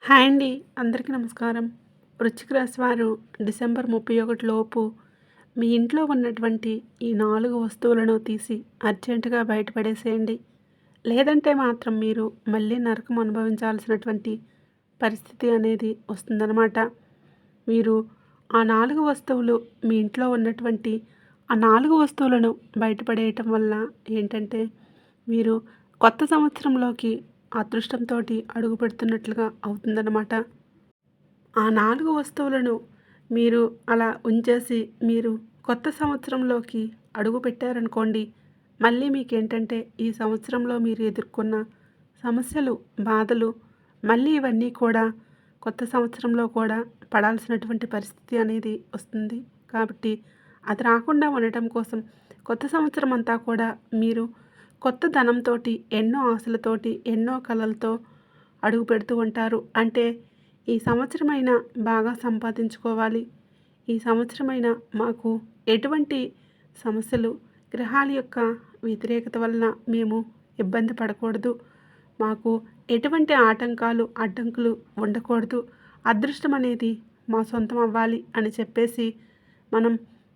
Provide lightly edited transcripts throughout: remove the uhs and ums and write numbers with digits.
Hi అండి. అందరికీ నమస్కారం. వృశ్చిక రాశి వారు డిసెంబర్ 31 లోపు మీ ఇంట్లో ఉన్నటువంటి ఈ 4 వస్తువులను తీసి అర్జెంటుగా బయటపడేసేయండి. లేదంటే మాత్రం మీరు మళ్ళీ నరకం అనుభవించాల్సినటువంటి పరిస్థితి అనేది వస్తుందనమాట. మీరు ఆ 4 వస్తువులు మీ ఇంట్లో ఉన్నటువంటి ఆ 4 వస్తువులను బయటపడేయటం వల్ల ఏంటంటే మీరు కొత్త సంవత్సరంలోకి అదృష్టంతోటి అడుగుపెడుతున్నట్లుగా అవుతుందన్నమాట. ఆ 4 వస్తువులను మీరు అలా ఉంచేసి మీరు కొత్త సంవత్సరంలోకి అడుగుపెట్టారనుకోండి, మళ్ళీ మీకేంటంటే ఈ సంవత్సరంలో మీరు ఎదుర్కొన్న సమస్యలు, బాధలు మళ్ళీ ఇవన్నీ కూడా కొత్త సంవత్సరంలో కూడా పడాల్సినటువంటి పరిస్థితి అనేది వస్తుంది. కాబట్టి అది రాకుండా ఉండటం కోసం కొత్త సంవత్సరం అంతా కూడా మీరు కొత్త ధనంతోటి, ఎన్నో ఆశలతోటి, ఎన్నో కలలతో అడుగు పెడుతూ ఉంటారు. అంటే ఈ సంవత్సరమైనా బాగా సంపాదించుకోవాలి. ఈ సంవత్సరమైనా మాకు ఎటువంటి సమస్యలు, గ్రహాల యొక్క వ్యతిరేకత వలన మేము ఇబ్బంది పడకూడదు. మాకు ఎటువంటి ఆటంకాలు, అడ్డంకులు ఉండకూడదు. అదృష్టం అనేది మా సొంతం అవ్వాలి అని చెప్పేసి మనం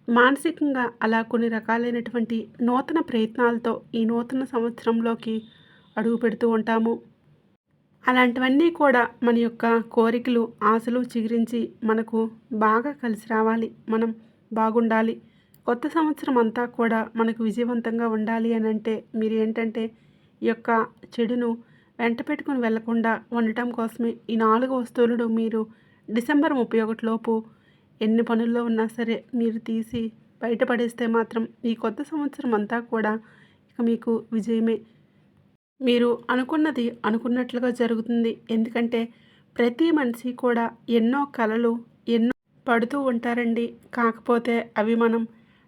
మానసికంగా అలా కొన్ని రకాలైనటువంటి నూతన ప్రయత్నాలతో ఈ నూతన సంవత్సరంలోకి అడుగు పెడుతూ ఉంటాము. అలాంటివన్నీ కూడా మన యొక్క కోరికలు, ఆశలు చిగురించి మనకు బాగా కలిసి రావాలి. మనం బాగుండాలి. కొత్త సంవత్సరం అంతా కూడా మనకు విజయవంతంగా ఉండాలి అనంటే మీరు ఏంటంటే ఈ యొక్క చెడును వెంట పెట్టుకొని వెళ్ళకుండా ఉండటం కోసమే ఈ 4 వస్తువులను మీరు డిసెంబర్ 31 లోపు ఎన్ని పనుల్లో ఉన్నా సరే మీరు తీసి బయటపడేస్తే మాత్రం ఈ కొత్త సంవత్సరం అంతా కూడా ఇక మీకు విజయమే. మీరు అనుకున్నది అనుకున్నట్లుగా జరుగుతుంది. ఎందుకంటే ప్రతి మనిషి కూడా ఎన్నో కలలు, ఎన్నో పడుతూ ఉంటారండి. కాకపోతే అవి మనం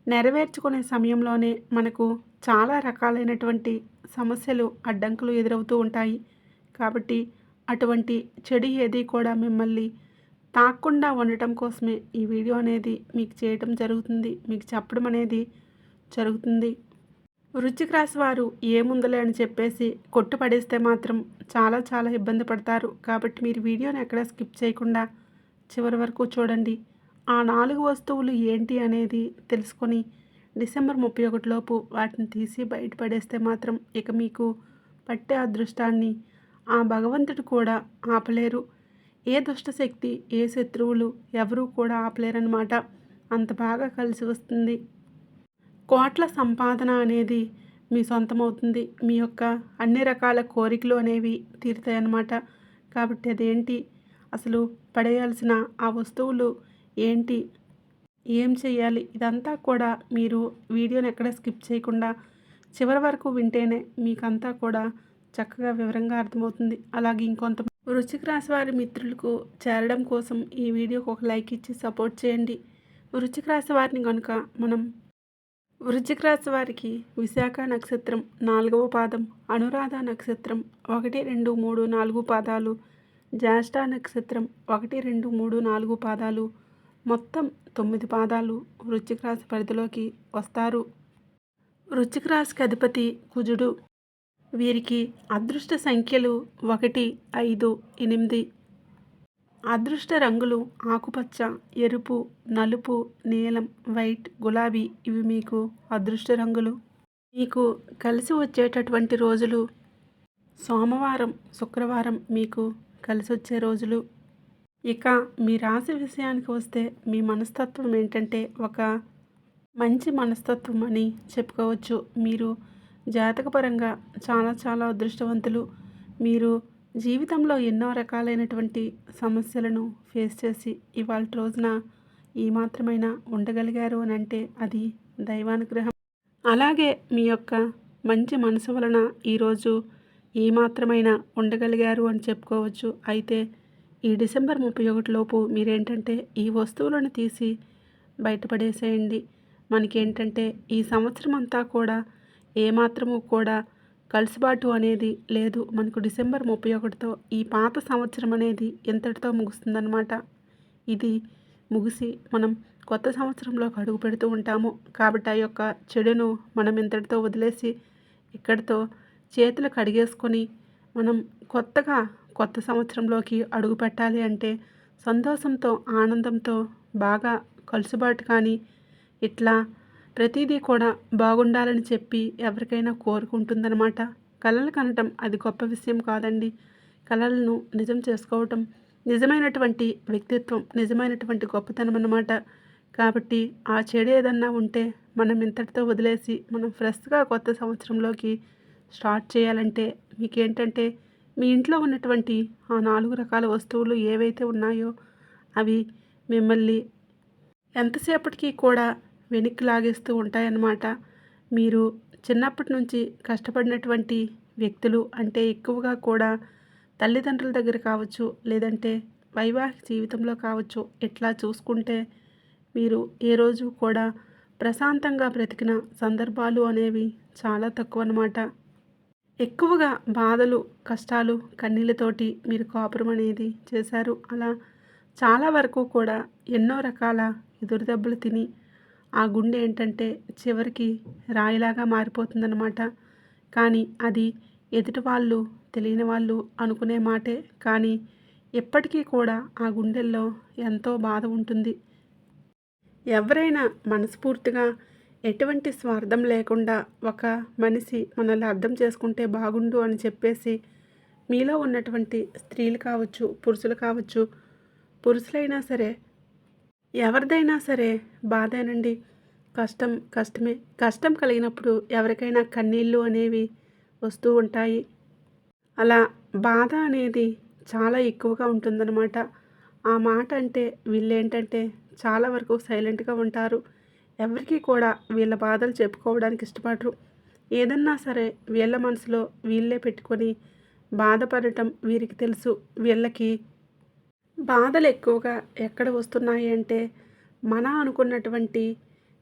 నెరవేర్చుకునే సమయంలోనే మనకు చాలా రకాలైనటువంటి సమస్యలు, అడ్డంకులు ఎదురవుతూ ఉంటాయి. కాబట్టి అటువంటి చెడు ఏది కూడా మిమ్మల్ని తాకకుండా ఉండటం కోసమే ఈ వీడియో అనేది మీకు చేయటం జరుగుతుంది. మీకు చెప్పడం అనేది జరుగుతుంది. వృశ్చిక రాశి వారు ఏముందిలే అని చెప్పేసి కొట్టుపడేస్తే మాత్రం చాలా చాలా ఇబ్బంది పడతారు. కాబట్టి మీరు వీడియోని ఎక్కడ స్కిప్ చేయకుండా చివరి వరకు చూడండి. ఆ 4 వస్తువులు ఏంటి అనేది తెలుసుకొని డిసెంబర్ 31 లోపు వాటిని తీసి బయటపడేస్తే మాత్రం ఇక మీకు పట్టే అదృష్టాన్ని ఆ భగవంతుడు కూడా ఆపలేరు. ఏ దుష్టశక్తి, ఏ శత్రువులు ఎవరూ కూడా ఆపలేరన్నమాట. అంత బాగా కలిసి వస్తుంది. కోట్ల సంపాదన అనేది మీ సొంతమవుతుంది. మీ యొక్క అన్ని రకాల కోరికలు అనేవి తీరుతాయన్నమాట. కాబట్టి అదేంటి, అసలు పడేయాల్సిన ఆ వస్తువులు ఏంటి, ఏం చేయాలి, ఇదంతా కూడా మీరు వీడియోని ఎక్కడ స్కిప్ చేయకుండా చివరి వరకు వింటేనే మీకంతా కూడా చక్కగా వివరంగా అర్థమవుతుంది. అలాగే ఇంకొంత వృశ్చిక రాశి వారి మిత్రులకు చేరడం కోసం ఈ వీడియోకి ఒక లైక్ ఇచ్చి సపోర్ట్ చేయండి. వృశ్చిక రాశి వారిని కనుక మనం వృశ్చిక రాశి వారికి విశాఖ నక్షత్రం 4వ పాదం, అనురాధ నక్షత్రం 1, 2, 3, 4 పాదాలు, జ్యేష్ఠ నక్షత్రం 1, 2, 3, 4 పాదాలు, మొత్తం 9 పాదాలు వృశ్చిక రాశి పరిధిలోకి వస్తారు. వృశ్చిక రాశికి అధిపతి కుజుడు. వీరికి అదృష్ట సంఖ్యలు 1, 5, 8. అదృష్ట రంగులు ఆకుపచ్చ, ఎరుపు, నలుపు, నీలం, వైట్, గులాబీ. ఇవి మీకు అదృష్ట రంగులు. మీకు కలిసి వచ్చేటటువంటి రోజులు సోమవారం, శుక్రవారం మీకు కలిసి వచ్చే రోజులు. ఇక మీ రాశి విషయానికి వస్తే మీ మనస్తత్వం ఏంటంటే ఒక మంచి మనస్తత్వం అని చెప్పుకోవచ్చు. మీరు జాతకపరంగా చాలా చాలా అదృష్టవంతులు. మీరు జీవితంలో ఎన్నో రకాలైనటువంటి సమస్యలను ఫేస్ చేసి ఇవాళ రోజున ఈ మాత్రమైనా ఉండగలిగారు అని అంటే అది దైవానుగ్రహం. అలాగే మీ యొక్క మంచి మనసు వలన ఈరోజు ఈ మాత్రమైనా ఉండగలిగారు అని చెప్పుకోవచ్చు. అయితే ఈ డిసెంబర్ 31 లోపు మీరేంటంటే ఈ వస్తువులను తీసి బయటపడేసేయండి. మనకేంటంటే ఈ సంవత్సరం అంతా కూడా ఏమాత్రము కూడా కలుసుబాటు అనేది లేదు. మనకు డిసెంబర్ 31తో ఈ పాత సంవత్సరం అనేది ఇంతటితో ముగుస్తుందన్నమాట. ఇది ముగిసి మనం కొత్త సంవత్సరంలోకి అడుగు పెడుతూ ఉంటాము. కాబట్టి ఆ యొక్క చెడును మనం ఇంతటితో వదిలేసి ఇక్కడితో చేతులు కడిగేసుకొని మనం కొత్తగా కొత్త సంవత్సరంలోకి అడుగు పెట్టాలి అంటే సంతోషంతో, ఆనందంతో బాగా కలుసుబాటు కానీ ఇట్లా ప్రతీదీ కూడా బాగుండాలని చెప్పి ఎవరికైనా కోరుకుంటుందనమాట. కలలు కనటం అది గొప్ప విషయం కాదండి. కలలను నిజం చేసుకోవటం నిజమైనటువంటి వ్యక్తిత్వం, నిజమైనటువంటి గొప్పతనం అన్నమాట. కాబట్టి ఆ చెడు ఏదన్నా ఉంటే మనం ఇంతటితో వదిలేసి మనం ఫ్రెష్‌గా కొత్త సంవత్సరంలోకి స్టార్ట్ చేయాలంటే మీకేంటంటే మీ ఇంట్లో ఉన్నటువంటి ఆ 4 రకాల వస్తువులు ఏవైతే ఉన్నాయో అవి మిమ్మల్ని ఎంతసేపటికి కూడా వెనక్కి లాగేస్తూ ఉంటాయన్నమాట. మీరు చిన్నప్పటి నుంచి కష్టపడినటువంటి వ్యక్తులు అంటే ఎక్కువగా కూడా తల్లిదండ్రుల దగ్గర కావచ్చు, లేదంటే వైవాహిక జీవితంలో కావచ్చు, ఇట్లా చూసుకుంటే మీరు ఏ రోజు కూడా ప్రశాంతంగా బ్రతికిన సందర్భాలు అనేవి చాలా తక్కువన్నమాట. ఎక్కువగా బాధలు, కష్టాలు, కన్నీళ్ళతోటి మీరు కాపురం అనేది చేశారు. అలా చాలా వరకు కూడా ఎన్నో రకాల ఎదురు దెబ్బలు తిని ఆ గుండె ఏంటంటే చివరికి రాయిలాగా మారిపోతుందన్నమాట. కానీ అది ఎదుటి వాళ్ళు, తెలియని వాళ్ళు అనుకునే మాటే. కానీ ఎప్పటికీ కూడా ఆ గుండెల్లో ఎంతో బాధ ఉంటుంది. ఎవరైనా మనస్ఫూర్తిగా ఎటువంటి స్వార్థం లేకుండా ఒక మనిషి మనల్ని అర్థం చేసుకుంటే బాగుండు అని చెప్పేసి మీలో ఉన్నటువంటి స్త్రీలు కావచ్చు, పురుషులు కావచ్చు, పురుషులైనా సరే ఎవరిదైనా సరే బాధేనండి. కష్టం కష్టమే. కష్టం కలిగినప్పుడు ఎవరికైనా కన్నీళ్ళు అనేవి వస్తూ ఉంటాయి. అలా బాధ అనేది చాలా ఎక్కువగా ఉంటుందన్నమాట. ఆ మాట అంటే వీళ్ళేంటంటే చాలా వరకు సైలెంట్‌గా ఉంటారు. ఎవరికీ కూడా వీళ్ళ బాధలు చెప్పుకోవడానికి ఇష్టపడరు. ఏదన్నా సరే వీళ్ళ మనసులో వీళ్ళే పెట్టుకొని బాధపడటం వీరికి తెలుసు. వీళ్ళకి బాధలు ఎక్కువగా ఎక్కడ వస్తున్నాయి అంటే మన అనుకున్నటువంటి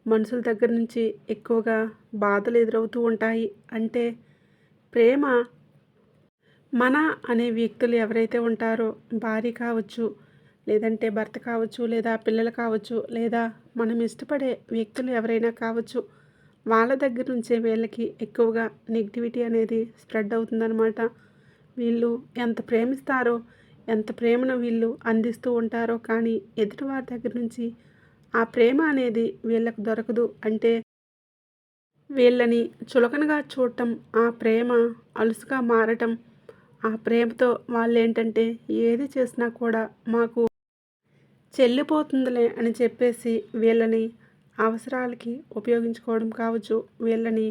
మనుషుల దగ్గర నుంచి ఎక్కువగా బాధలు ఎదురవుతూ ఉంటాయి. అంటే ప్రేమ మన అనే వ్యక్తులు ఎవరైతే ఉంటారో భార్య కావచ్చు, లేదంటే భర్త కావచ్చు, లేదా పిల్లలు కావచ్చు, లేదా మనం ఇష్టపడే వ్యక్తులు ఎవరైనా కావచ్చు, వాళ్ళ దగ్గర నుంచే వీళ్ళకి ఎక్కువగా నెగిటివిటీ అనేది స్ప్రెడ్ అవుతుందన్నమాట. వీళ్ళు ఎంత ప్రేమిస్తారో, ఎంత ప్రేమను వీళ్ళు అందిస్తూ ఉంటారో కానీ ఎదుటివారి దగ్గర నుంచి ఆ ప్రేమ అనేది వీళ్ళకు దొరకదు. అంటే వీళ్ళని చులకనగా చూడటం, ఆ ప్రేమ అలుసుగా మారటం, ఆ ప్రేమతో వాళ్ళేంటంటే ఏది చేసినా కూడా మాకు చెల్లిపోతుందిలే అని చెప్పేసి వీళ్ళని అవసరాలకి ఉపయోగించుకోవడం కావచ్చు, వీళ్ళని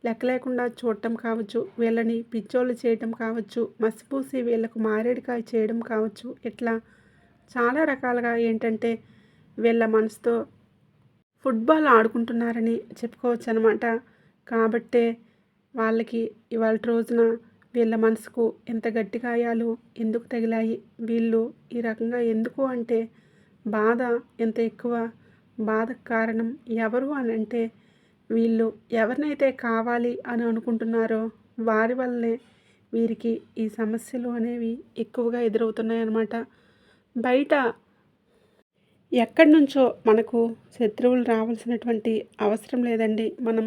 లెక్క లేకుండా చూడటం కావచ్చు, వీళ్ళని పిచ్చోళ్ళు చేయటం కావచ్చు, మసిపూసి వీళ్ళకు మారేడుకాయ చేయడం కావచ్చు, ఇట్లా చాలా రకాలుగా ఏంటంటే వీళ్ళ మనసుతో ఫుట్బాల్ ఆడుకుంటున్నారని చెప్పుకోవచ్చనమాట. కాబట్టే వాళ్ళకి ఇవాల్టి రోజున వీళ్ళ మనసుకు ఎంత గట్టి గాయాలు ఎందుకు తగిలాయి, వీళ్ళు ఈ రకంగా ఎందుకు అంటే బాధ ఎంత ఎక్కువ, బాధకు కారణం ఎవరు అనంటే వీళ్ళు ఎవరినైతే కావాలి అని అనుకుంటున్నారో వారి వల్లనే వీరికి ఈ సమస్యలు అనేవి ఎక్కువగా ఎదురవుతున్నాయన్నమాట. బయట ఎక్కడి నుంచో మనకు శత్రువులు రావాల్సినటువంటి అవసరం లేదండి. మనం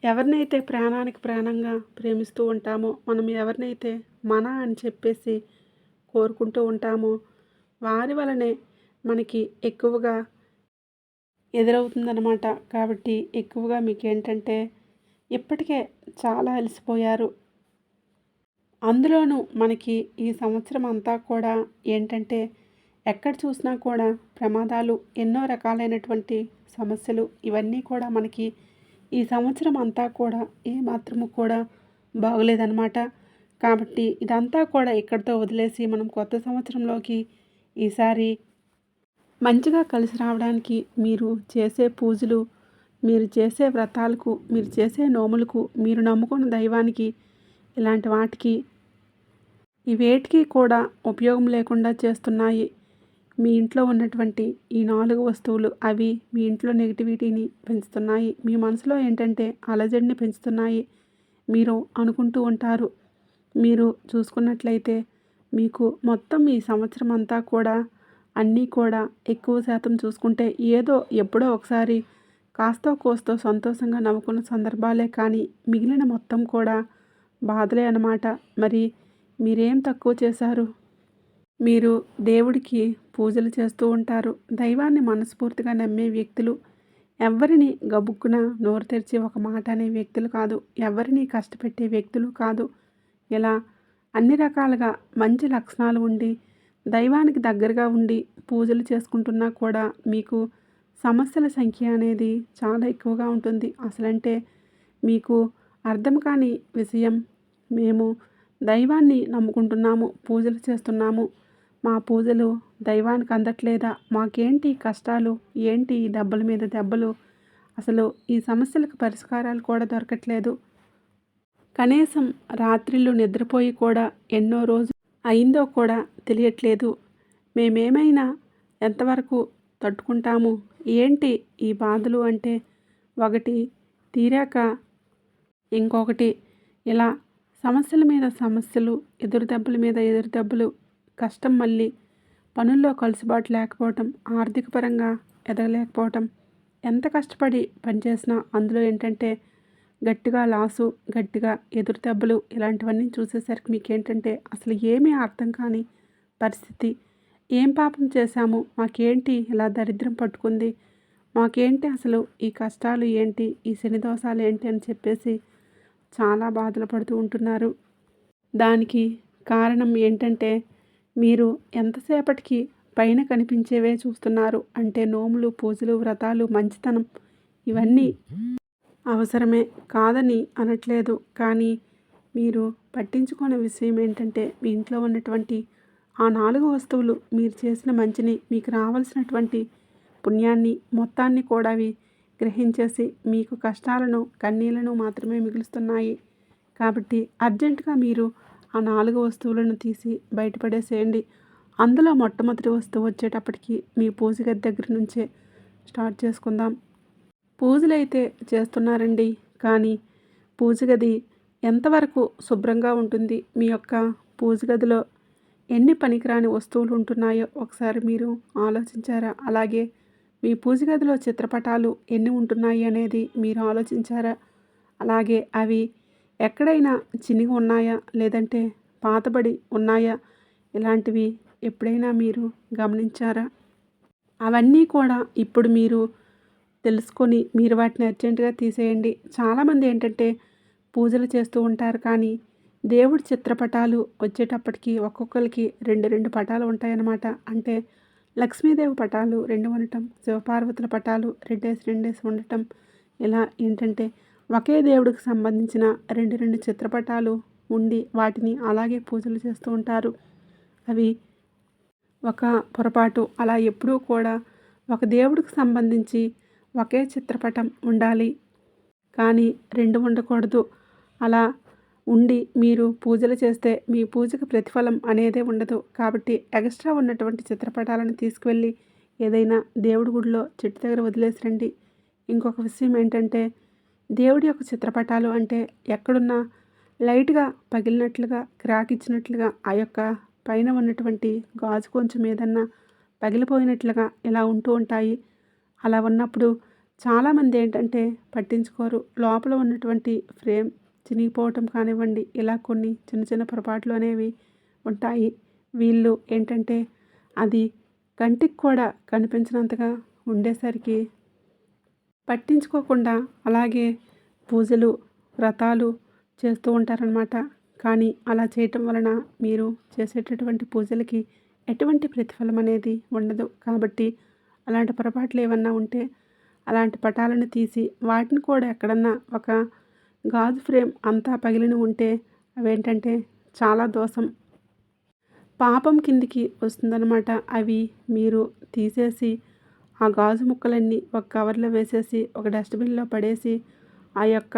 ఎవరినైతే ప్రాణానికి ప్రాణంగా ప్రేమిస్తూ ఉంటామో, మనం ఎవరినైతే మన అని చెప్పేసి కోరుకుంటూ ఉంటామో వారి వలనే మనకి ఎక్కువగా ఎదురవుతుందన్నమాట. కాబట్టి ఎక్కువగా మీకేంటంటే ఇప్పటికే చాలా అలసిపోయారు. అందులోనూ మనకి ఈ సంవత్సరం అంతా కూడా ఏంటంటే ఎక్కడ చూసినా కూడా ప్రమాదాలు, ఎన్నో రకాలైనటువంటి సమస్యలు ఇవన్నీ కూడా మనకి ఈ సంవత్సరం అంతా కూడా ఏమాత్రము కూడా బాగోలేదన్నమాట. కాబట్టి ఇదంతా కూడా ఇక్కడితో వదిలేసి మనం కొత్త సంవత్సరంలోకి ఈసారి మంచిగా కలిసి రావడానికి మీరు చేసే పూజలు, మీరు చేసే వ్రతాలకు, మీరు చేసే నోములకు, మీరు నమ్ముకున్న దైవానికి ఇలాంటి వాటికి ఇవేటికి కూడా ఉపయోగం లేకుండా చేస్తున్నాయి. మీ ఇంట్లో ఉన్నటువంటి ఈ 4 వస్తువులు అవి మీ ఇంట్లో నెగిటివిటీని పెంచుతున్నాయి. మీ మనసులో ఏంటంటే అలజడిని పెంచుతున్నాయి. మీరు అనుకుంటూ ఉంటారు. మీరు చూసుకున్నట్లయితే మీకు మొత్తం ఈ సంవత్సరం అంతా కూడా అన్నీ కూడా ఎక్కువ శాతం చూసుకుంటే ఏదో ఎప్పుడో ఒకసారి కాస్తో కోస్తో సంతోషంగా నవ్వుకున్న సందర్భాలే కానీ మిగిలిన మొత్తం కూడా బాధలే అన్నమాట. మరి మీరేం తక్కువ చేశారు? మీరు దేవుడికి పూజలు చేస్తూ ఉంటారు. దైవాన్ని మనస్ఫూర్తిగా నమ్మే వ్యక్తులు. ఎవ్వరిని గబుక్కున నోరు తెరిచి ఒక మాట అనే వ్యక్తులు కాదు. ఎవరిని కష్టపెట్టే వ్యక్తులు కాదు. ఇలా అన్ని రకాలుగా మంచి లక్షణాలు ఉండి, దైవానికి దగ్గరగా ఉండి పూజలు చేసుకుంటున్నా కూడా మీకు సమస్యల సంఖ్య అనేది చాలా ఎక్కువగా ఉంటుంది. అసలంటే మీకు అర్థం కాని విషయం, మేము దైవాన్ని నమ్ముకుంటున్నాము, పూజలు చేస్తున్నాము. మా పూజలు దైవానికి అందట్లేదా? మాకేంటి కష్టాలు? ఏంటి ఈ దెబ్బల మీద దెబ్బలు? అసలు ఈ సమస్యలకు పరిష్కారాలు కూడా దొరకట్లేదు. కనీసం రాత్రిళ్ళు నిద్రపోయి కూడా ఎన్నో రోజులు అయిందో కూడా తెలియట్లేదు. మేమేమైనా ఎంతవరకు తట్టుకుంటాము? ఏంటి ఈ బాధలు అంటే, ఒకటి తీరాక ఇంకొకటి, ఇలా సమస్యల మీద సమస్యలు, ఎదురు దెబ్బల మీద ఎదురు దెబ్బలు, కష్టం మళ్ళీ పనుల్లో కలుసుబాటు లేకపోవటం, ఆర్థిక పరంగా ఎదగలేకపోవటం, ఎంత కష్టపడి పనిచేసినా అందులో ఏంటంటే గట్టిగా లాసు, గట్టిగా ఎదురు దెబ్బలు ఇలాంటివన్నీ చూసేసరికి మీకేంటంటే అసలు ఏమీ అర్థం కాని పరిస్థితి. ఏం పాపం చేశాము? మాకేంటి ఇలా దరిద్రం పట్టుకుంది? మాకేంటి అసలు ఈ కష్టాలు ఏంటి? ఈ శని దోషాలు ఏంటి అని చెప్పేసి చాలా బాధలు పడుతూ ఉంటున్నారు. దానికి కారణం ఏంటంటే మీరు ఎంతసేపటికి పైన కనిపించేవే చూస్తున్నారు. అంటే నోములు, పూజలు, వ్రతాలు, మంచితనం ఇవన్నీ అవసరమే, కాదని అనట్లేదు. కానీ మీరు పట్టించుకునే విషయం ఏంటంటే మీ ఇంట్లో ఉన్నటువంటి ఆ 4 వస్తువులు మీరు చేసిన మంచిని, మీకు రావాల్సినటువంటి పుణ్యాన్ని మొత్తాన్ని కూడా అవి గ్రహించేసి మీకు కష్టాలను, కన్నీళ్లను మాత్రమే మిగులుస్తున్నాయి. కాబట్టి అర్జెంటుగా మీరు ఆ 4 వస్తువులను తీసి బయటపడేసేయండి. అందులో మొట్టమొదటి వస్తువు వచ్చేటప్పటికి మీ పూజ గది దగ్గర నుంచే స్టార్ట్ చేసుకుందాం. పూజలైతే చేస్తున్నారండి, కానీ పూజ గది ఎంతవరకు శుభ్రంగా ఉంటుంది? మీ యొక్క పూజ గదిలో ఎన్ని పనికిరాని వస్తువులు ఉంటున్నాయో ఒకసారి మీరు ఆలోచించారా? అలాగే మీ పూజ గదిలో చిత్రపటాలు ఎన్ని ఉంటున్నాయి అనేది మీరు ఆలోచించారా? అలాగే అవి ఎక్కడైనా చినిగి ఉన్నాయా? లేదంటే పాతబడి ఉన్నాయా? ఇలాంటివి ఎప్పుడైనా మీరు గమనించారా? అవన్నీ కూడా ఇప్పుడు మీరు తెలుసుకొని మీరు వాటిని అర్జెంటుగా తీసేయండి. చాలామంది ఏంటంటే పూజలు చేస్తూ ఉంటారు, కానీ దేవుడి చిత్రపటాలు వచ్చేటప్పటికి ఒక్కొక్కరికి 2 పటాలు ఉంటాయన్నమాట. అంటే లక్ష్మీదేవి పటాలు 2 ఉండటం, శివపార్వతుల పటాలు 2 ఉండటం. ఇలా ఏంటంటే ఒకే దేవుడికి సంబంధించిన 2 చిత్రపటాలు ఉండి వాటిని అలాగే పూజలు చేస్తూ ఉంటారు. అవి ఒక పొరపాటు. అలా ఎప్పుడూ కూడా ఒక దేవుడికి సంబంధించి ఒకే చిత్రపటం ఉండాలి, కానీ 2 ఉండకూడదు. అలా ఉండి మీరు పూజలు చేస్తే మీ పూజకు ప్రతిఫలం అనేదే ఉండదు. కాబట్టి ఎక్స్ట్రా ఉన్నటువంటి చిత్రపటాలను తీసుకువెళ్ళి ఏదైనా దేవుడి గుడిలో చెట్టు దగ్గర వదిలేసి రండి. ఇంకొక విషయం ఏంటంటే దేవుడి యొక్క చిత్రపటాలు అంటే ఎక్కడున్నా లైట్గా పగిలినట్లుగా, క్రాక్ ఇచ్చినట్లుగా, ఆ యొక్క పైన ఉన్నటువంటి గాజు కొంచెం ఏదన్నా పగిలిపోయినట్లుగా ఇలా ఉంటూ ఉంటాయి. అలా ఉన్నప్పుడు చాలామంది ఏంటంటే పట్టించుకోరు. లోపల ఉన్నటువంటి ఫ్రేమ్ చినిగిపోవటం కానివ్వండి, ఇలా కొన్ని చిన్న చిన్న పొరపాట్లు అనేవి ఉంటాయి. వీళ్ళు ఏంటంటే అది కంటికి కూడా కనిపించినంతగా ఉండేసరికి పట్టించుకోకుండా అలాగే పూజలు, వ్రతాలు చేస్తూ ఉంటారనమాట. కానీ అలా చేయటం వలన మీరు చేసేటటువంటి పూజలకి ఎటువంటి ప్రతిఫలం అనేది ఉండదు. కాబట్టి అలాంటి పొరపాట్లు ఏమన్నా ఉంటే అలాంటి పటాలను తీసి వాటిని కూడా ఎక్కడన్నా ఒక గాజు ఫ్రేమ్ అంతా పగిలిన ఉంటే అవేంటంటే చాలా దోషం, పాపం కిందికి వస్తుందన్నమాట. అవి మీరు తీసేసి ఆ గాజు ముక్కలన్నీ ఒక కవర్లో వేసేసి ఒక డస్ట్బిన్లో పడేసి ఆ యొక్క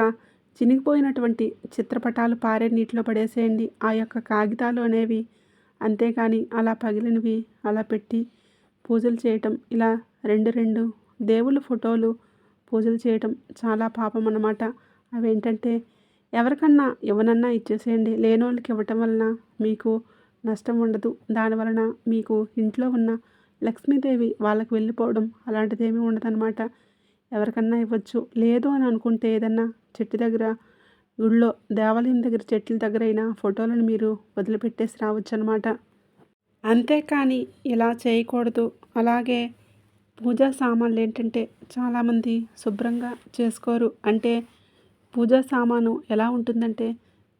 చినిగిపోయినటువంటి చిత్రపటాలు పారే నీటిలో పడేసేయండి. ఆ యొక్క కాగితాలు అనేవి అంతేకాని అలా పగిలినవి అలా పెట్టి పూజలు చేయటం, ఇలా 2 దేవుళ్ళ ఫోటోలు పూజలు చేయటం చాలా పాపం అన్నమాట. అవేంటంటే ఎవరికన్నా ఇవ్వనన్నా ఇచ్చేసేయండి. లేనోళ్ళకి ఇవ్వటం వలన మీకు నష్టం ఉండదు. దానివలన మీకు ఇంట్లో ఉన్న లక్ష్మీదేవి వాళ్ళకి వెళ్ళిపోవడం అలాంటిదేమీ ఉండదన్నమాట. ఎవరికన్నా ఇవ్వచ్చు. లేదు అని అనుకుంటే ఏదన్నా చెట్టు దగ్గర గుడిలో దేవాలయం దగ్గర చెట్ల దగ్గరైనా ఫోటోలను మీరు వదిలిపెట్టేసి రావచ్చనమాట. అంతేకాని ఇలా చేయకూడదు. అలాగే పూజా సామాన్లేంటంటే చాలామంది శుభ్రంగా చేసుకోరు. అంటే పూజా సామాను ఎలా ఉంటుందంటే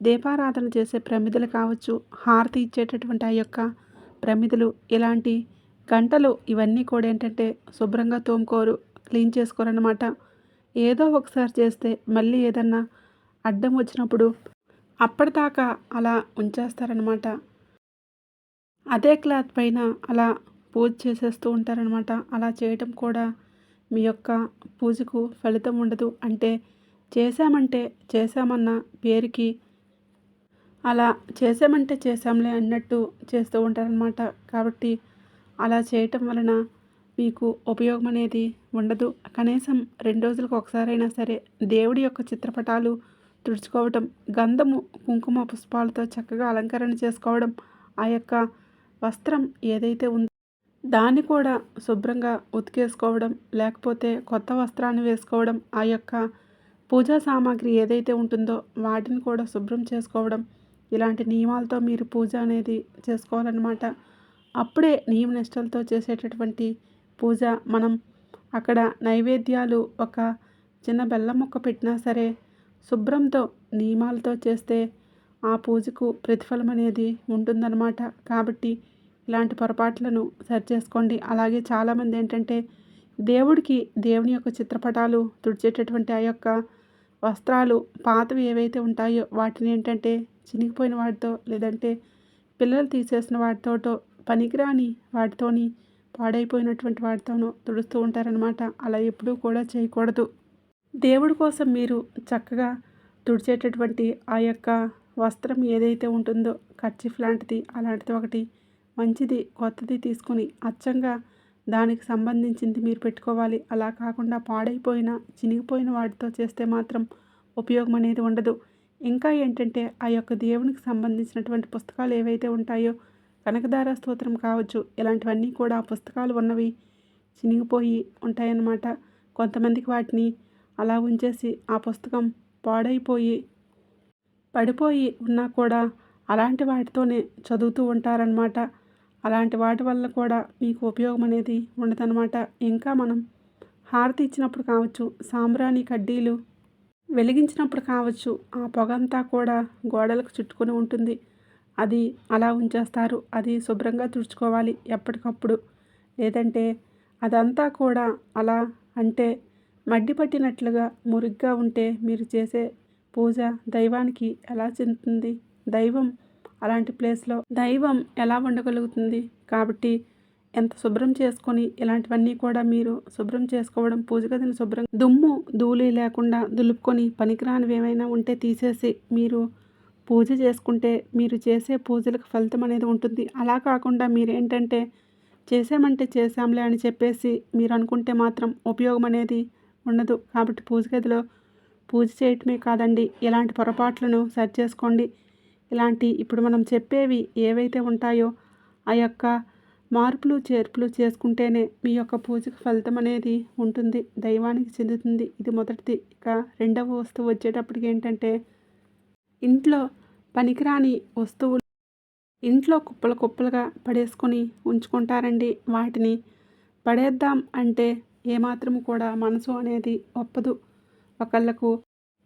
దీపారాధన చేసే ప్రమిదలు కావచ్చు, హారతి ఇచ్చేటటువంటి ఆ యొక్క ప్రమిదలు, ఇలాంటి గంటలు ఇవన్నీ కూడా ఏంటంటే శుభ్రంగా తోముకోరు, క్లీన్ చేసుకోరనమాట. ఏదో ఒకసారి చేస్తే మళ్ళీ ఏదన్నా అడ్డం వచ్చినప్పుడు అప్పటిదాకా అలా ఉంచేస్తారనమాట. అదే క్లాత్ పైన అలా పూజ చేసేస్తూ ఉంటారనమాట. అలా చేయటం కూడా మీ యొక్క పూజకు ఫలితం ఉండదు. అంటే చేశామంటే చేశామన్న పేరుకి అలా చేసామంటే చేసాంలే అన్నట్టు చేస్తూ ఉంటారనమాట. కాబట్టి అలా చేయటం వలన మీకు ఉపయోగం అనేది ఉండదు. కనీసం 2 రోజులకు ఒకసారైనా సరే దేవుడి యొక్క చిత్రపటాలు తుడుచుకోవటం, గంధము, కుంకుమ, పుష్పాలతో చక్కగా అలంకరణ చేసుకోవడం, ఆ యొక్క వస్త్రం ఏదైతే ఉందో దాన్ని కూడా శుభ్రంగా ఉతికేసుకోవడం, లేకపోతే కొత్త వస్త్రాన్ని వేసుకోవడం, ఆ యొక్క పూజా సామాగ్రి ఏదైతే ఉంటుందో వాటిని కూడా శుభ్రం చేసుకోవడం, ఇలాంటి నియమాలతో మీరు పూజ అనేది చేసుకోవాలన్నమాట. అప్పుడే నియమ నిష్టలతో చేసేటటువంటి పూజ మనం అక్కడ నైవేద్యాలు ఒక చిన్న బెల్లం ముక్క పెట్టినా సరే శుభ్రంతో నియమాలతో చేస్తే ఆ పూజకు ప్రతిఫలం అనేది ఉంటుందన్నమాట. కాబట్టి ఇలాంటి పొరపాట్లను సరిచేసుకోండి. అలాగే చాలామంది ఏంటంటే దేవుడికి దేవుని యొక్క చిత్రపటాలు తుడిచేటటువంటి ఆ యొక్క వస్త్రాలు పాతవి ఏవైతే ఉంటాయో వాటిని ఏంటంటే చినిగిపోయిన వాటితో, లేదంటే పిల్లలు తీసేసిన వాటితోటో, పనికిరాని వాటితోని, పాడైపోయినటువంటి వాటితోనూ తుడుస్తూ ఉంటారనమాట. అలా ఎప్పుడూ కూడా చేయకూడదు. దేవుడి కోసం మీరు చక్కగా తుడిచేటటువంటి ఆ యొక్క వస్త్రం ఏదైతే ఉంటుందో కర్చీఫ్ లాంటిది, అలాంటిది ఒకటి మంచిది కొత్తది తీసుకొని అచ్చంగా దానికి సంబంధించింది మీరు పెట్టుకోవాలి. అలా కాకుండా పాడైపోయిన, చినిగిపోయిన వాటితో చేస్తే మాత్రం ఉపయోగం అనేది ఉండదు. ఇంకా ఏంటంటే ఆ యొక్క దేవునికి సంబంధించినటువంటి పుస్తకాలు ఏవైతే ఉంటాయో కనకదార స్తోత్రం కావచ్చు, ఇలాంటివన్నీ కూడా పుస్తకాలు ఉన్నవి చినిగిపోయి ఉంటాయన్నమాట. కొంతమందికి వాటిని అలా ఉంచేసి ఆ పుస్తకం పాడైపోయి పడిపోయి ఉన్నా కూడా అలాంటి వాటితోనే చదువుతూ ఉంటారనమాట. అలాంటి వాటి వల్ల కూడా మీకు ఉపయోగం అనేది ఉండదన్నమాట. ఇంకా మనం హారతి ఇచ్చినప్పుడు కావచ్చు, సాంబ్రాణి కడ్డీలు వెలిగించినప్పుడు కావచ్చు, ఆ పొగంతా కూడా గోడలకు చుట్టుకొని ఉంటుంది. అది అలా ఉంచేస్తారు. అది శుభ్రంగా తుడుచుకోవాలి ఎప్పటికప్పుడు. లేదంటే అదంతా కూడా అలా అంటే మడ్డి పట్టినట్లుగా మురిగ్గా ఉంటే మీరు చేసే పూజ దైవానికి ఎలా చెందుతుంది? దైవం అలాంటి ప్లేస్‌లో దైవం ఎలా ఉండగలుగుతుంది? కాబట్టి ఎంత శుభ్రం చేసుకొని ఇలాంటివన్నీ కూడా మీరు శుభ్రం చేసుకోవడం, పూజ గదిని శుభ్రం దుమ్ము, ధూళి లేకుండా దులుపుకొని పనికిరానివి ఏమైనా ఉంటే తీసేసి మీరు పూజ చేసుకుంటే మీరు చేసే పూజలకు ఫలితం అనేది ఉంటుంది. అలా కాకుండా మీరేంటంటే చేసామంటే చేసాంలే అని చెప్పేసి మీరు అనుకుంటే మాత్రం ఉపయోగం అనేది ఉండదు. కాబట్టి పూజ గదిలో పూజ చేయటమే కాదండి, ఇలాంటి పొరపాట్లను సరిచేసుకోండి. ఇలాంటి ఇప్పుడు మనం చెప్పేవి ఏవైతే ఉంటాయో ఆ యొక్క మార్పులు చేర్పులు చేసుకుంటేనే మీ యొక్క పూజకు ఫలితం అనేది ఉంటుంది, దైవానికి చెందుతుంది. ఇది మొదటిది. ఇక రెండవ వస్తువు వచ్చేటప్పటికి ఏంటంటే ఇంట్లో పనికిరాని వస్తువులు ఇంట్లో కుప్పలు కుప్పలుగా పడేసుకొని ఉంచుకుంటారండి. వాటిని పడేద్దాం అంటే ఏమాత్రం కూడా మనసు అనేది ఒప్పదు. ఒకళ్ళకు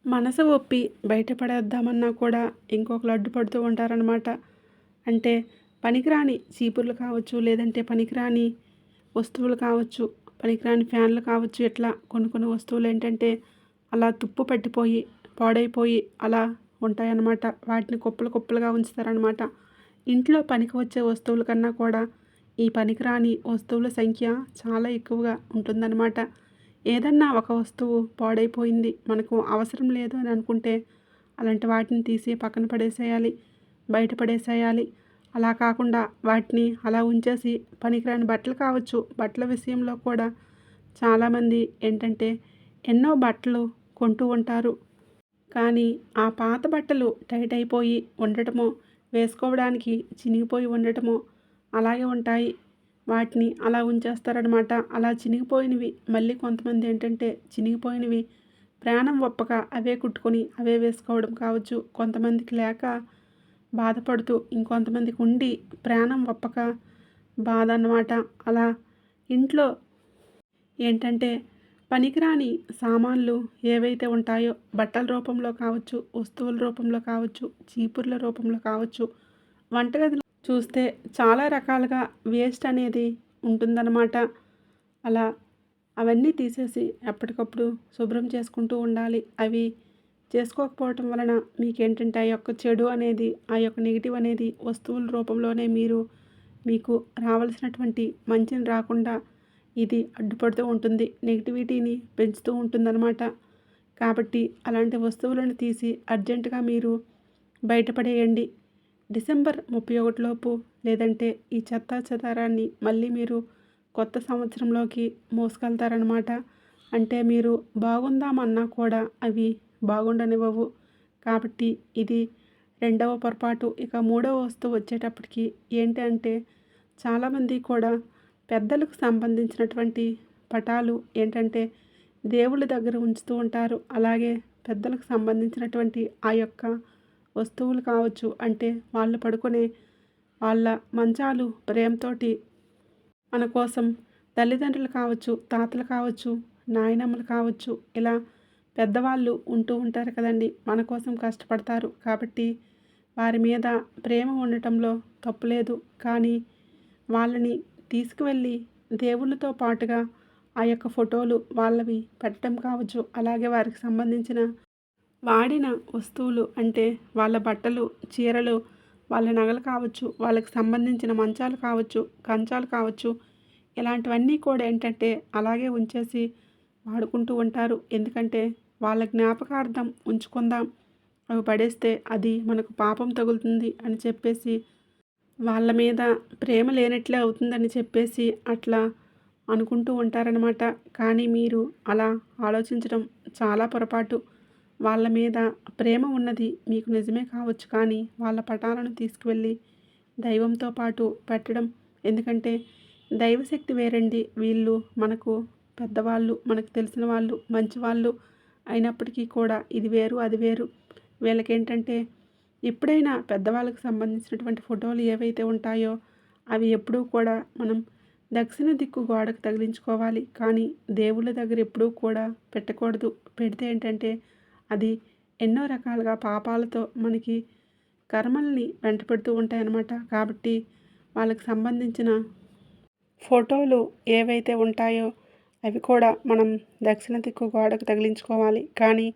మనసు ఒప్పి బయట పడేద్దామన్నా కూడా ఇంకొకరు అడ్డుపడుతూ ఉంటారనమాట. అంటే పనికిరాని చీపుర్లు కావచ్చు, లేదంటే పనికిరాని వస్తువులు కావచ్చు, పనికిరాని ఫ్యాన్లు కావచ్చు, ఇట్లా కొన్ని కొన్ని వస్తువులు ఏంటంటే అలా తుప్పు పట్టిపోయి పాడైపోయి అలా ఉంటాయన్నమాట. వాటిని కుప్పలు కుప్పలుగా ఉంచుతారనమాట. ఇంట్లో పనికి వచ్చే వస్తువుల కన్నా కూడా ఈ పనికిరాని వస్తువుల సంఖ్య చాలా ఎక్కువగా ఉంటుందన్నమాట. ఏదన్నా ఒక వస్తువు పాడైపోయింది, మనకు అవసరం లేదు అని అనుకుంటే అలాంటి వాటిని తీసి పక్కన పడేసేయాలి, బయట పడేసేయాలి. అలా కాకుండా వాటిని అలా ఉంచేసి పనికిరాని బట్టలు కావచ్చు, బట్టల విషయంలో కూడా చాలామంది ఏంటంటే ఎన్నో బట్టలు కొంటూ ఉంటారు. కానీ ఆ పాత బట్టలు టైట్ అయిపోయి ఉండటమో, వేసుకోవడానికి చినిగిపోయి ఉండటమో అలాగే ఉంటాయి. వాటిని అలా ఉంచేస్తారనమాట. అలా చినిగిపోయినవి మళ్ళీ కొంతమంది ఏంటంటే చినిగిపోయినవి ప్రాణం ఒప్పక అవే కుట్టుకొని అవే వేసుకోవడం కావచ్చు. కొంతమందికి లేక బాధపడుతూ ఇంకొంతమందికి ఉండి ప్రాణం ఒప్పక బాధ అన్నమాట. అలా ఇంట్లో ఏంటంటే పనికిరాని సామాన్లు ఏవైతే ఉంటాయో బట్టల రూపంలో కావచ్చు, వస్తువుల రూపంలో కావచ్చు, చీపుర్ల రూపంలో కావచ్చు, వంటగదిలో చూస్తే చాలా రకాలుగా వేస్ట్ అనేది ఉంటుందన్నమాట. అలా అవన్నీ తీసేసి ఎప్పటికప్పుడు శుభ్రం చేసుకుంటూ ఉండాలి. అవి చేసుకోకపోవటం వలన మీకేంటంటే ఆ యొక్క చెడు అనేది, ఆ యొక్క నెగిటివ్ అనేది వస్తువుల రూపంలోనే మీకు రావాల్సినటువంటి మంచిని రాకుండా ఇది అడ్డుపడుతూ ఉంటుంది. నెగిటివిటీని పెంచుతూ ఉంటుందన్నమాట. కాబట్టి అలాంటి వస్తువులను తీసి అర్జెంటుగా మీరు బయటపడేయండి. డిసెంబర్ 31 లోపు లేదంటే ఈ చెత్తా చెదారాన్ని మళ్ళీ మీరు కొత్త సంవత్సరంలోకి మోసుకెళ్తారనమాట. అంటే మీరు బాగుందామన్నా కూడా అవి బాగుండనివ్వవు. కాబట్టి ఇది రెండవ పొరపాటు. ఇక మూడవ వస్తువు వచ్చేటప్పటికి ఏంటి అంటే చాలామంది కూడా పెద్దలకు సంబంధించినటువంటి పటాలు ఏంటంటే దేవుళ్ళ దగ్గర ఉంచుతూ ఉంటారు. అలాగే పెద్దలకు సంబంధించినటువంటి ఆ యొక్క వస్తువులు కావచ్చు, అంటే వాళ్ళు పడుకునే వాళ్ళ మంచాలు ప్రేమతోటి మన కోసం తల్లిదండ్రులు కావచ్చు, తాతలు కావచ్చు, నాయనమ్మలు కావచ్చు, ఇలా పెద్దవాళ్ళు ఉంటూ ఉంటారు కదండి. మన కోసం కష్టపడతారు. కాబట్టి వారి మీద ప్రేమ ఉండటంలో తప్పులేదు. కానీ వాళ్ళని తీసుకువెళ్ళి దేవుళ్ళతో పాటుగా ఆ యొక్క ఫోటోలు వాళ్ళవి పెట్టడం కావచ్చు. అలాగే వారికి సంబంధించిన వాడిన వస్తువులు అంటే వాళ్ళ బట్టలు, చీరలు, వాళ్ళ నగలు కావచ్చు, వాళ్ళకి సంబంధించిన మంచాలు కావచ్చు, కంచాలు కావచ్చు, ఇలాంటివన్నీ కూడా ఏంటంటే అలాగే ఉంచేసి వాడుకుంటూ ఉంటారు. ఎందుకంటే వాళ్ళ జ్ఞాపకార్థం ఉంచుకుందాం, అవి పడేస్తే అది మనకు పాపం తగులుతుంది అని చెప్పేసి వాళ్ళ మీద ప్రేమ లేనట్లే అవుతుందని చెప్పేసి అట్లా అనుకుంటూ ఉంటారనమాట. కానీ మీరు అలా ఆలోచించడం చాలా పొరపాటు. వాళ్ళ మీద ప్రేమ ఉన్నది మీకు నిజమే కావచ్చు, కానీ వాళ్ళ పటాలను తీసుకువెళ్ళి దైవంతో పాటు పెట్టడం. ఎందుకంటే దైవశక్తి వేరండి. వీళ్ళు మనకు పెద్దవాళ్ళు, మనకు తెలిసిన వాళ్ళు, మంచివాళ్ళు అయినప్పటికీ కూడా ఇది వేరు, అది వేరు. వీళ్ళకేంటంటే ఎప్పుడైనా పెద్దవాళ్ళకి సంబంధించినటువంటి ఫోటోలు ఏవైతే ఉంటాయో అవి ఎప్పుడూ కూడా మనం దక్షిణ దిక్కు గోడకు తగిలించుకోవాలి. కానీ దేవుళ్ళ దగ్గర ఎప్పుడూ కూడా పెట్టకూడదు. పెడితే ఏంటంటే అది ఎన్నో రకాలుగా పాపాలతో మనకి కర్మల్ని వెంటపెడుతూ ఉంటాయన్నమాట. కాబట్టి వాళ్ళకి సంబంధించిన ఫోటోలు ఏవైతే ఉంటాయో అవి కూడా మనం దక్షిణ దిక్కు గోడకు తగిలించుకోవాలి. కానీ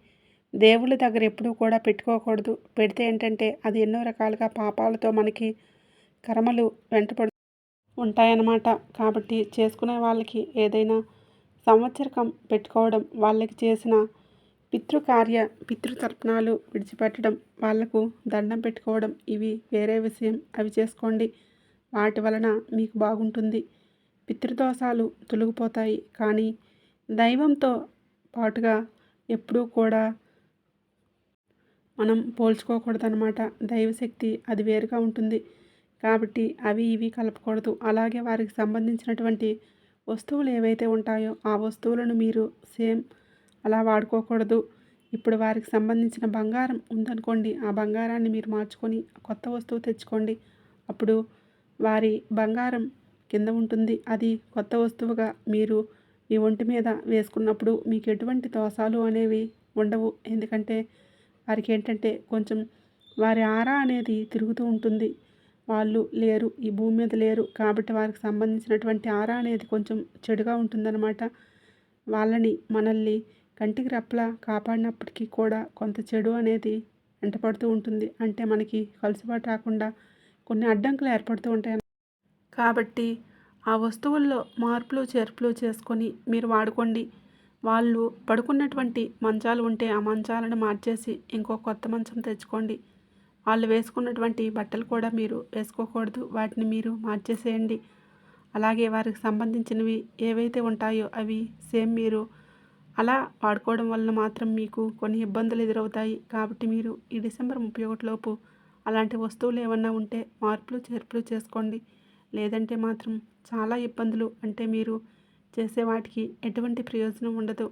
దేవుళ్ళ దగ్గర ఎప్పుడూ కూడా పెట్టుకోకూడదు. పెడితే ఏంటంటే అది ఎన్నో రకాలుగా పాపాలతో మనకి కర్మలు వెంటపడు ఉంటాయన్నమాట. కాబట్టి చేసుకునే వాళ్ళకి ఏదైనా సంవత్సరకం పెట్టుకోవడం, వాళ్ళకి చేసిన పితృతర్పణాలు విడిచిపెట్టడం, వాళ్లకు దండం పెట్టుకోవడం ఇవి వేరే విషయం. అవి చేసుకోండి. వాటి వలన మీకు బాగుంటుంది. పితృదోషాలు తొలగిపోతాయి. కానీ దైవంతో పాటుగా ఎప్పుడూ కూడా మనం పోల్చుకోకూడదనమాట. దైవశక్తి అది వేరుగా ఉంటుంది. కాబట్టి అవి ఇవి కలపకూడదు. అలాగే వారికి సంబంధించినటువంటి వస్తువులు ఏవైతే ఉంటాయో ఆ వస్తువులను మీరు సేమ్ అలా వాడుకోకూడదు. ఇప్పుడు వారికి సంబంధించిన బంగారం ఉందనుకోండి, ఆ బంగారాన్ని మీరు మార్చుకొని కొత్త వస్తువు తెచ్చుకోండి. అప్పుడు వారి బంగారం కింద ఉంటుంది. అది కొత్త వస్తువుగా మీరు మీ ఒంటి మీద వేసుకున్నప్పుడు మీకు ఎటువంటి దోషాలు అనేవి ఉండవు. ఎందుకంటే వారికి ఏంటంటే కొంచెం వారి ఆరా అనేది తిరుగుతూ ఉంటుంది. వాళ్ళు లేరు, ఈ భూమి మీద లేరు. కాబట్టి వారికి సంబంధించినటువంటి ఆరా అనేది కొంచెం చెడుగా ఉంటుందన్నమాట. వాళ్ళని మనల్ని కంటికి రెప్పలా కాపాడినప్పటికీ కూడా కొంత చెడు అనేది వెంటపడుతూ ఉంటుంది. అంటే మనకి కలుసుబాటు రాకుండా కొన్ని అడ్డంకులు ఏర్పడుతూ ఉంటాయి. కాబట్టి ఆ వస్తువుల్లో మార్పులు చేర్పులు చేసుకొని మీరు వాడుకోండి. వాళ్ళు పడుకున్నటువంటి మంచాలు ఉంటే ఆ మంచాలను మార్చేసి ఇంకో కొత్త మంచం తెచ్చుకోండి. వాళ్ళు వేసుకున్నటువంటి బట్టలు కూడా మీరు వేసుకోకూడదు. వాటిని మీరు మార్చేసేయండి. అలాగే వారికి సంబంధించినవి ఏవైతే ఉంటాయో అవి సేమ్ మీరు అలా వాడుకోవడం వలన మాత్రం మీకు కొన్ని ఇబ్బందులు ఎదురవుతాయి. కాబట్టి మీరు ఈ డిసెంబర్ 31 లోపు అలాంటి వస్తువులు ఏమన్నా ఉంటే మార్పులు చేర్పులు చేసుకోండి. లేదంటే మాత్రం చాలా ఇబ్బందులు, అంటే మీరు చేసే వాటికి ఎటువంటి ప్రయోజనం ఉండదు.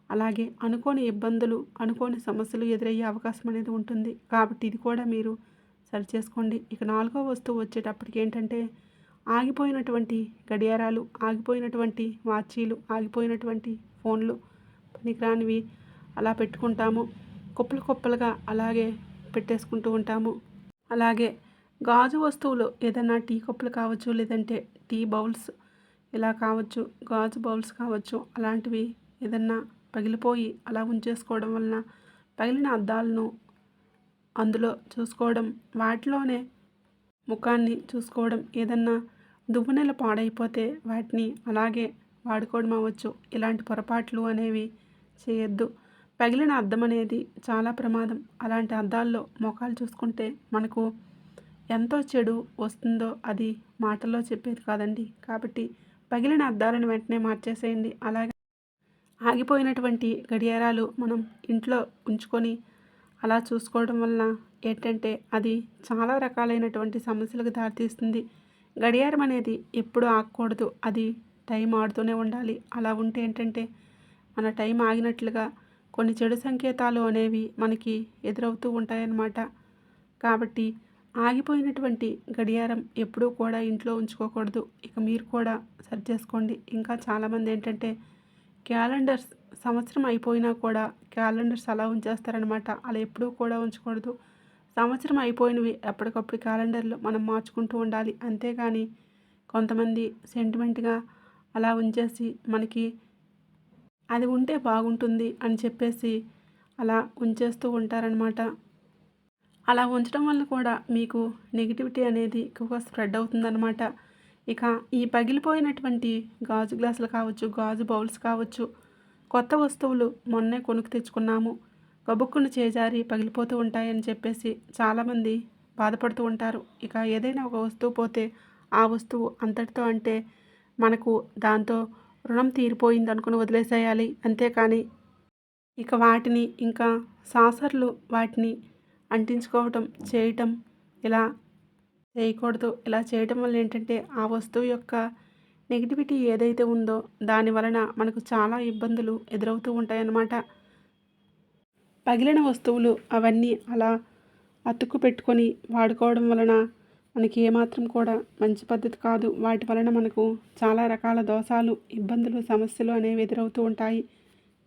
అలాగే అనుకోని ఇబ్బందులు, అనుకోని సమస్యలు ఎదురయ్యే అవకాశం అనేది ఉంటుంది. కాబట్టి ఇది కూడా మీరు సరిచేసుకోండి. ఇక నాలుగో వస్తువు వచ్చేటప్పటికి ఏంటంటే, ఆగిపోయినటువంటి గడియారాలు, ఆగిపోయినటువంటి వాచీలు, ఆగిపోయినటువంటి ఫోన్లు, పనికిరానివి అలా పెట్టుకుంటాము. కుప్పలు కుప్పలుగా అలాగే పెట్టేసుకుంటూ ఉంటాము. అలాగే గాజు వస్తువులు ఏదైనా టీ కప్పులు కావచ్చు, లేదంటే టీ బౌల్స్ ఇలా కావచ్చు, గాజు బౌల్స్ కావచ్చు, అలాంటివి ఏదన్నా పగిలిపోయి అలా ఉంచేసుకోవడం వలన పగిలిన అద్దాలను అందులో చూసుకోవడం, వాటిలోనే ముఖాన్ని చూసుకోవడం, ఏదన్నా దువ్వెనలు పాడైపోతే వాటిని అలాగే వాడుకోవడం అవ్వచ్చు. ఇలాంటి పొరపాట్లు అనేవి చేయొద్దు. పగిలిన అద్దం అనేది చాలా ప్రమాదం. అలాంటి అద్దాల్లో మొఖాలు చూసుకుంటే మనకు ఎంతో చెడు వస్తుందో అది మాటల్లో చెప్పేది కాదండి. కాబట్టి పగిలిన అద్దాలను వెంటనే మార్చేసేయండి. అలాగే ఆగిపోయినటువంటి గడియారాలు మనం ఇంట్లో ఉంచుకొని అలా చూసుకోవడం వలన ఏంటంటే అది చాలా రకాలైనటువంటి సమస్యలకు దారితీస్తుంది. గడియారం అనేది ఎప్పుడూ ఆగకూడదు. అది టైం ఆడుతూనే ఉండాలి. అలా ఉంటే ఏంటంటే మన టైం ఆగినట్లుగా కొన్ని చెడు సంకేతాలు అనేవి మనకి ఎదురవుతూ ఉంటాయన్నమాట. కాబట్టి ఆగిపోయినటువంటి గడియారం ఎప్పుడూ కూడా ఇంట్లో ఉంచుకోకూడదు. ఇక మీరు కూడా సరి చేసుకోండి. ఇంకా చాలామంది ఏంటంటే క్యాలెండర్స్ సంవత్సరం అయిపోయినా కూడా క్యాలెండర్స్ అలా ఉంచేస్తారనమాట. అలా ఎప్పుడూ కూడా ఉంచకూడదు. సంవత్సరం అయిపోయినవి ఎప్పటికప్పుడు క్యాలెండర్లో మనం మార్చుకుంటూ ఉండాలి. అంతేగాని కొంతమంది సెంటిమెంట్గా అలా ఉంచేసి మనకి అది ఉంటే బాగుంటుంది అని చెప్పేసి అలా ఉంచేస్తూ ఉంటారనమాట. అలా ఉంచడం వల్ల కూడా మీకు నెగిటివిటీ అనేది ఎక్కువగా స్ప్రెడ్ అవుతుందన్నమాట. ఇక ఈ పగిలిపోయినటువంటి గాజు గ్లాసులు కావచ్చు, గాజు బౌల్స్ కావచ్చు, కొత్త వస్తువులు మొన్నే కొనుక్కు తెచ్చుకున్నాము, గబుక్కున చేజారి పగిలిపోతూ ఉంటాయని చెప్పేసి చాలామంది బాధపడుతూ ఉంటారు. ఇక ఏదైనా ఒక వస్తువు పోతే ఆ వస్తువు అంతటితో అంటే మనకు దాంతో రుణం తీరిపోయింది అనుకుని వదిలేసేయాలి. అంతేకాని ఇక వాటిని ఇంకా సాసర్లు వాటిని అంటించుకోవటం చేయటం ఇలా చేయకూడదు. ఇలా చేయటం వల్ల ఏంటంటే ఆ వస్తువు యొక్క నెగిటివిటీ ఏదైతే ఉందో దాని వలన మనకు చాలా ఇబ్బందులు ఎదురవుతూ ఉంటాయన్నమాట. పగిలిన వస్తువులు అవన్నీ అలా అతుక్కు పెట్టుకొని వాడుకోవడం వలన మనకి ఏమాత్రం కూడా మంచి పద్ధతి కాదు. వాటి వలన మనకు చాలా రకాల దోషాలు, ఇబ్బందులు, సమస్యలు అనేవి ఎదురవుతూ ఉంటాయి.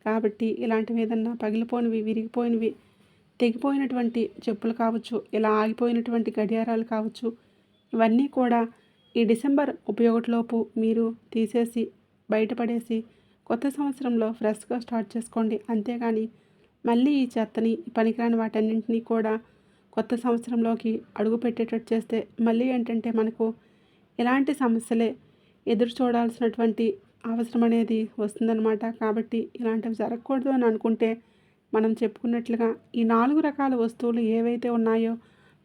కాబట్టి ఇలాంటివి ఏదన్నా పగిలిపోయినవి, విరిగిపోయినవి, తెగిపోయినటువంటి చెప్పులు కావచ్చు, ఇలా ఆగిపోయినటువంటి గడియారాలు కావచ్చు, ఇవన్నీ కూడా ఈ డిసెంబర్ 31లోపు మీరు తీసేసి బయటపడేసి కొత్త సంవత్సరంలో ఫ్రెష్గా స్టార్ట్ చేసుకోండి. అంతేగాని మళ్ళీ ఈ చెత్తని, పనికిరాని వాటన్నింటినీ కూడా కొత్త సంవత్సరంలోకి అడుగు పెట్టేటట్టు చేస్తే మళ్ళీ ఏంటంటే మనకు ఇలాంటి సమస్యలే ఎదురు చూడాల్సినటువంటి అవసరం అనేది వస్తుందన్నమాట. కాబట్టి ఇలాంటివి జరగకూడదు అని అనుకుంటే మనం చెప్పుకున్నట్లుగా ఈ 4 రకాల వస్తువులు ఏవైతే ఉన్నాయో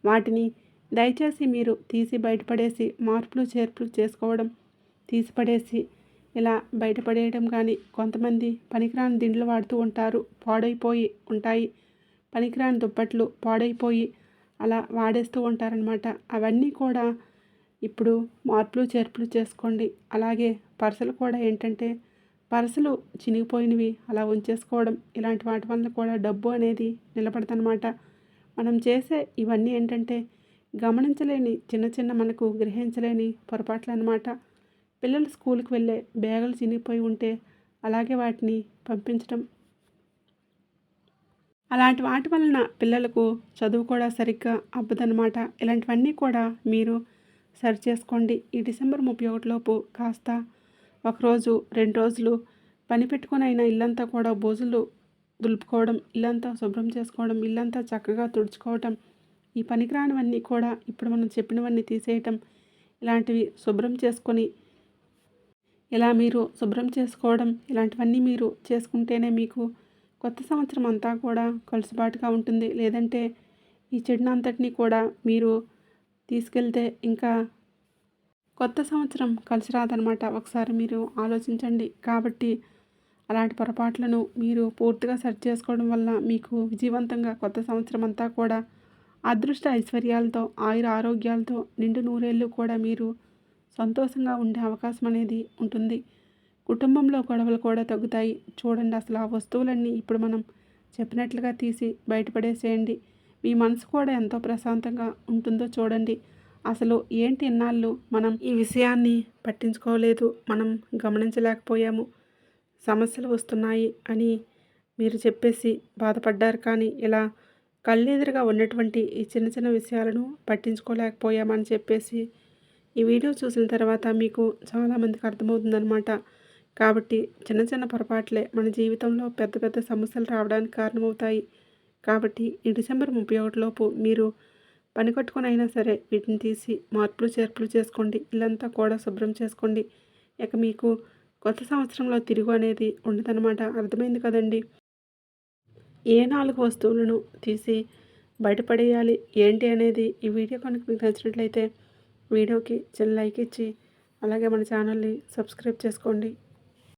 వాటిని దయచేసి మీరు తీసి బయటపడేసి మార్పులు చేర్పులు చేసుకోవడం, తీసిపడేసి ఇలా బయటపడేయడం. కానీ కొంతమంది పనికిరాని దిండ్లు వాడుతూ ఉంటారు, పాడైపోయి ఉంటాయి. పనికిరాని దుప్పట్లు పాడైపోయి అలా వాడేస్తూ ఉంటారనమాట. అవన్నీ కూడా ఇప్పుడు మార్పులు చేర్పులు చేసుకోండి. అలాగే పర్సులు కూడా ఏంటంటే పర్సులు చినిగిపోయినవి అలా ఉంచేసుకోవడం, ఇలాంటి వాటి వల్ల కూడా డబ్బు అనేది నిలబడదనమాట. మనం చేసే ఇవన్నీ ఏంటంటే గమనించలేని చిన్న చిన్న మనకు గ్రహించలేని పొరపాట్లు అనమాట. పిల్లలు స్కూల్కి వెళ్ళే బ్యాగులు చినిగిపోయి ఉంటే అలాగే వాటిని పంపించడం, అలాంటి వాటి వలన పిల్లలకు చదువు కూడా సరిగ్గా అవ్వదనమాట. ఇలాంటివన్నీ కూడా మీరు సరి చేసుకోండి. ఈ డిసెంబర్ 31 లోపు కాస్త ఒకరోజు 2 రోజులు పని పెట్టుకొని అయినా ఇల్లంతా కూడా బూజులు దులుపుకోవడం, ఇల్లంతా శుభ్రం చేసుకోవడం, ఇల్లంతా చక్కగా తుడుచుకోవటం, ఈ పనికిరానివన్నీ కూడా ఇప్పుడు మనం చెప్పినవన్నీ తీసేయటం, ఇలాంటివి శుభ్రం చేసుకొని ఇలా మీరు శుభ్రం చేసుకోవడం, ఇలాంటివన్నీ మీరు చేసుకుంటేనే మీకు కొత్త సంవత్సరం అంతా కూడా కలుసుబాటుగా ఉంటుంది. లేదంటే ఈ చెడునంతటిని కూడా మీరు తీసుకెళ్తే ఇంకా కొత్త సంవత్సరం కలిసి రాదనమాట. ఒకసారి మీరు ఆలోచించండి. కాబట్టి అలాంటి పొరపాట్లను మీరు పూర్తిగా సరి చేసుకోవడం వల్ల మీకు విజయవంతంగా కొత్త సంవత్సరం అంతా కూడా అదృష్ట ఐశ్వర్యాలతో, ఆయుర ఆరోగ్యాలతో నిండు నూరేళ్ళు కూడా మీరు సంతోషంగా ఉండే అవకాశం అనేది ఉంటుంది. కుటుంబంలో గొడవలు కూడా తగ్గుతాయి. చూడండి, అసలు ఆ వస్తువులన్నీ ఇప్పుడు మనం చెప్పినట్లుగా తీసి బయటపడేసేయండి. మీ మనసు కూడా ఎంతో ప్రశాంతంగా ఉంటుందో చూడండి. అసలు ఏంటి ఇన్నాళ్ళు మనం ఈ విషయాన్ని పట్టించుకోలేదు, మనం గమనించలేకపోయాము, సమస్యలు వస్తున్నాయి అని మీరు చెప్పేసి బాధపడ్డారు. కానీ ఇలా కళ్ళెదురుగా ఉన్నటువంటి ఈ చిన్న చిన్న విషయాలను పట్టించుకోలేకపోయామని చెప్పేసి ఈ వీడియో చూసిన తర్వాత మీకు చాలామందికి అర్థమవుతుందనమాట. కాబట్టి చిన్న చిన్న పొరపాట్లే మన జీవితంలో పెద్ద పెద్ద సమస్యలు రావడానికి కారణమవుతాయి. కాబట్టి ఈ డిసెంబర్ 31 లోపు మీరు పని కట్టుకొని అయినా సరే వీటిని తీసి మార్పులు చేర్పులు చేసుకోండి. ఇల్లంతా కూడా శుభ్రం చేసుకోండి. ఇక మీకు కొత్త సంవత్సరంలో తిరుగు అనేది ఉండదనమాట. అర్థమైంది కదండి. ఏ 4 వస్తువులను తీసి బయటపడేయాలి ఏంటి అనేది ఈ వీడియో కనుక మీకు నచ్చినట్లయితే వీడియోకి చిన్న లైక్ ఇచ్చి అలాగే మన ఛానల్ని సబ్స్క్రైబ్ చేసుకోండి.